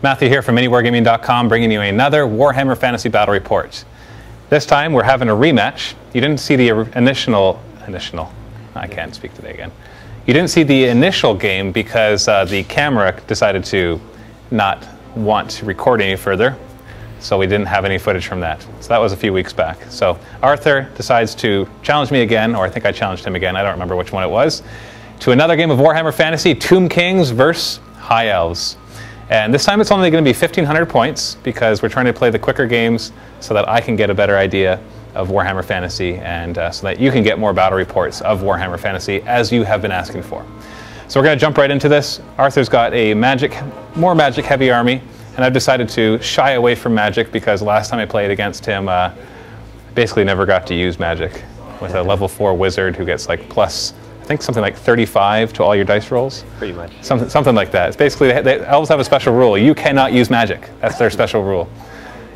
Matthew here from MiniWargaming.com, bringing you another Warhammer Fantasy Battle Report. This time we're having a rematch. You didn't see the I can't speak today again. You didn't see the initial game because the camera decided to not want to record any further, so we didn't have any footage from that. So that was a few weeks back. So Arthur decides to challenge me again, or I think I challenged him again, I don't remember which one it was, to another game of Warhammer Fantasy, Tomb Kings versus High Elves. And this time it's only going to be 1,500 points because we're trying to play the quicker games so that I can get a better idea of Warhammer Fantasy and so that you can get more battle reports of Warhammer Fantasy as you have been asking for. So we're going to jump right into this. Arthur's got a more magic heavy army, and I've decided to shy away from magic because last time I played against him, basically never got to use magic with a level 4 wizard who gets like plus, I think something like 35 to all your dice rolls. Pretty much. Something like that. It's basically, the elves have a special rule. You cannot use magic. That's their special rule.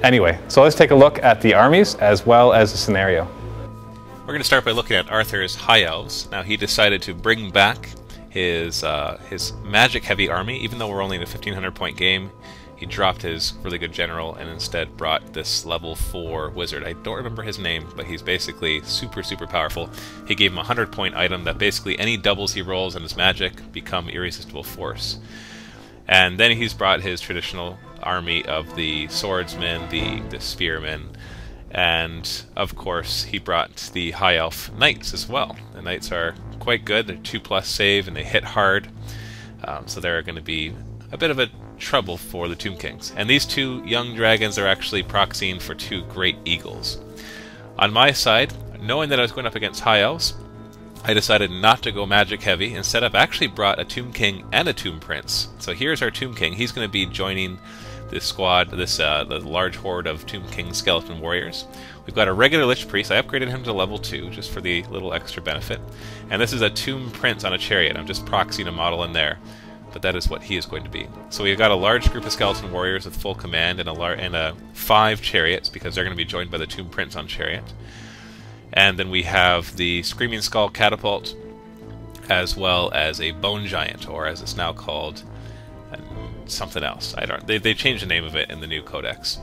Anyway, so let's take a look at the armies as well as the scenario. We're going to start by looking at Arthur's High Elves. Now he decided to bring back his magic-heavy army. Even though we're only in a 1,500-point game, he dropped his really good general and instead brought this level 4 wizard. I don't remember his name, but he's basically super, super powerful. He gave him a 100-point item that basically any doubles he rolls in his magic become irresistible force. And then he's brought his traditional army of the swordsmen, the spearmen, and of course he brought the High Elf Knights as well. The Knights are quite good. They're 2+ save and they hit hard, so they're going to be a bit of a trouble for the Tomb Kings. And these two young dragons are actually proxying for 2 great eagles. On my side, knowing that I was going up against High Elves, I decided not to go magic heavy. Instead, I've actually brought a Tomb King and a Tomb Prince. So here's our Tomb King. He's going to be joining this squad, the large horde of Tomb King skeleton warriors. We've got a regular Lich Priest. I upgraded him to level 2 just for the little extra benefit. And this is a Tomb Prince on a chariot. I'm just proxying a model in there, but that is what he is going to be. So we've got a large group of skeleton warriors with full command and 5 chariots because they're going to be joined by the Tomb Prince on chariot. And then we have the Screaming Skull catapult, as well as a Bone Giant, or as it's now called, something else. They changed the name of it in the new codex.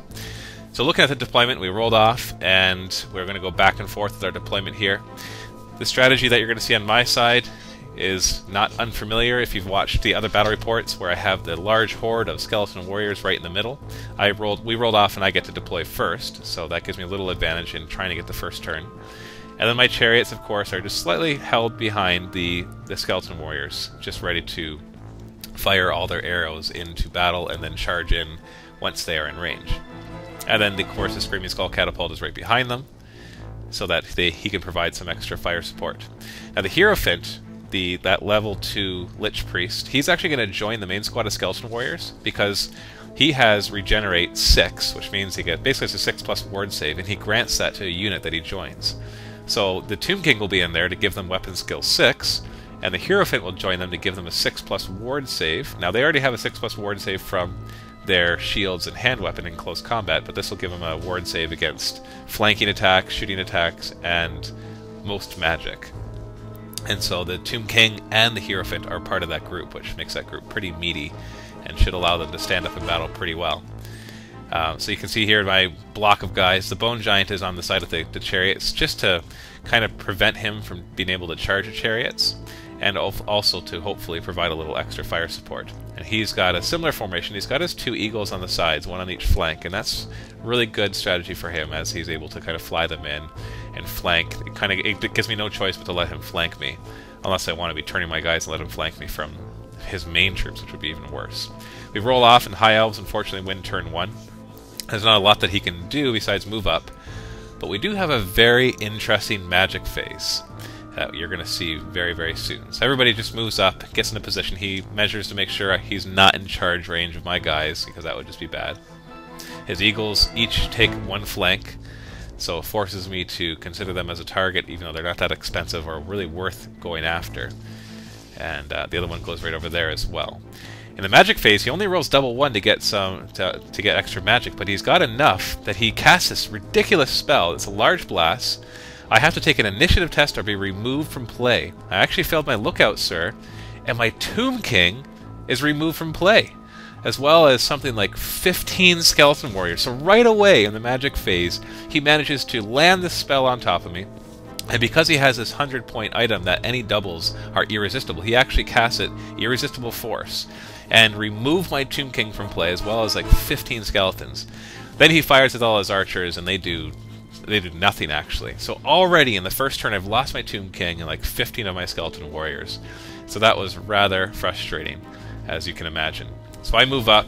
So looking at the deployment, we rolled off, and we're going to go back and forth with our deployment here. The strategy that you're going to see on my side is not unfamiliar if you've watched the other battle reports where I have the large horde of skeleton warriors right in the middle. We rolled off and I get to deploy first, so that gives me a little advantage in trying to get the first turn. And then my chariots, of course, are just slightly held behind the skeleton warriors, just ready to fire all their arrows into battle and then charge in once they are in range. And then, of course, the Screaming Skull catapult is right behind them, so that he can provide some extra fire support. Now the Hierophant, that level 2 Lich Priest, he's actually going to join the main squad of skeleton warriors because he has Regenerate 6, which means he gets basically it's a 6+ ward save, and he grants that to a unit that he joins. So the Tomb King will be in there to give them weapon skill 6, and the Hierophant will join them to give them a 6+ ward save. Now they already have a 6+ ward save from their shields and hand weapon in close combat, but this will give them a ward save against flanking attacks, shooting attacks, and most magic. And so the Tomb King and the Hierophant are part of that group, which makes that group pretty meaty and should allow them to stand up in battle pretty well. So you can see here my block of guys. The Bone Giant is on the side of the chariots just to kind of prevent him from being able to charge the chariots, and also to hopefully provide a little extra fire support. And he's got a similar formation. He's got his 2 eagles on the sides, one on each flank, and that's really good strategy for him as he's able to kind of fly them in and flank. It gives me no choice but to let him flank me, unless I want to be turning my guys and let him flank me from his main troops, which would be even worse. We roll off, and High Elves unfortunately win turn 1. There's not a lot that he can do besides move up, but we do have a very interesting magic phase that you're going to see very, very soon. So everybody just moves up, gets into position. He measures to make sure he's not in charge range of my guys, because that would just be bad. His eagles each take 1 flank, so it forces me to consider them as a target, even though they're not that expensive or really worth going after. And the other one goes right over there as well. In the magic phase, he only rolls double 1 to get to get extra magic, but he's got enough that he casts this ridiculous spell. It's a large blast. I have to take an initiative test or be removed from play. I actually failed my lookout, sir, and my Tomb King is removed from play. as well as something like 15 skeleton warriors. So right away in the magic phase, he manages to land this spell on top of me. And because he has this 100-point item that any doubles are irresistible, he actually casts it Irresistible Force and remove my Tomb King from play, as well as like 15 skeletons. Then he fires with all his archers, and they do nothing actually. So already in the first turn, I've lost my Tomb King and like 15 of my skeleton warriors. So that was rather frustrating, as you can imagine. So I move up,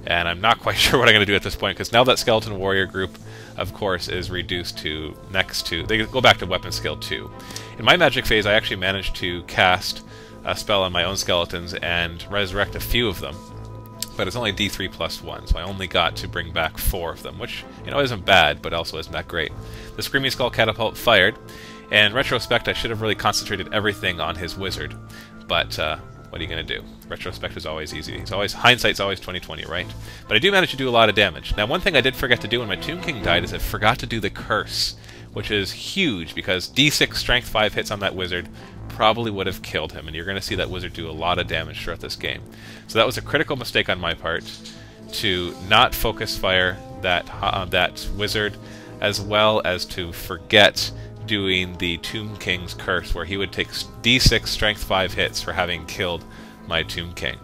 and I'm not quite sure what I'm going to do at this point, because now that skeleton warrior group, of course, is reduced to they go back to weapon skill 2. In my magic phase, I actually managed to cast a spell on my own skeletons and resurrect a few of them, but it's only D3 plus 1, so I only got to bring back 4 of them, which, isn't bad, but also isn't that great. The Screaming Skull Catapult fired, and in retrospect, I should have really concentrated everything on his wizard, but what are you going to do? Retrospect is always easy. Hindsight's always 20/20, right? But I do manage to do a lot of damage. Now, one thing I did forget to do when my Tomb King died is I forgot to do the Curse, which is huge, because D6 Strength 5 hits on that wizard probably would have killed him, and you're going to see that wizard do a lot of damage throughout this game. So that was a critical mistake on my part, to not focus fire that wizard, as well as to forget doing the Tomb King's Curse, where he would take D6 Strength 5 hits for having killed my Tomb King.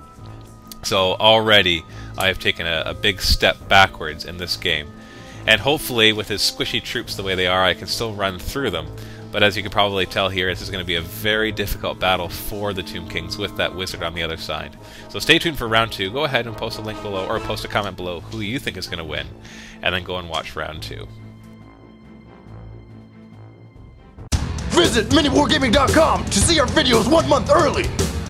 So already I have taken a big step backwards in this game. And hopefully, with his squishy troops the way they are, I can still run through them. But as you can probably tell here, this is going to be a very difficult battle for the Tomb Kings with that wizard on the other side. So stay tuned for round 2. Go ahead and post a link below, or post a comment below who you think is going to win, and then go and watch round 2. Visit miniwargaming.com to see our videos 1 month early.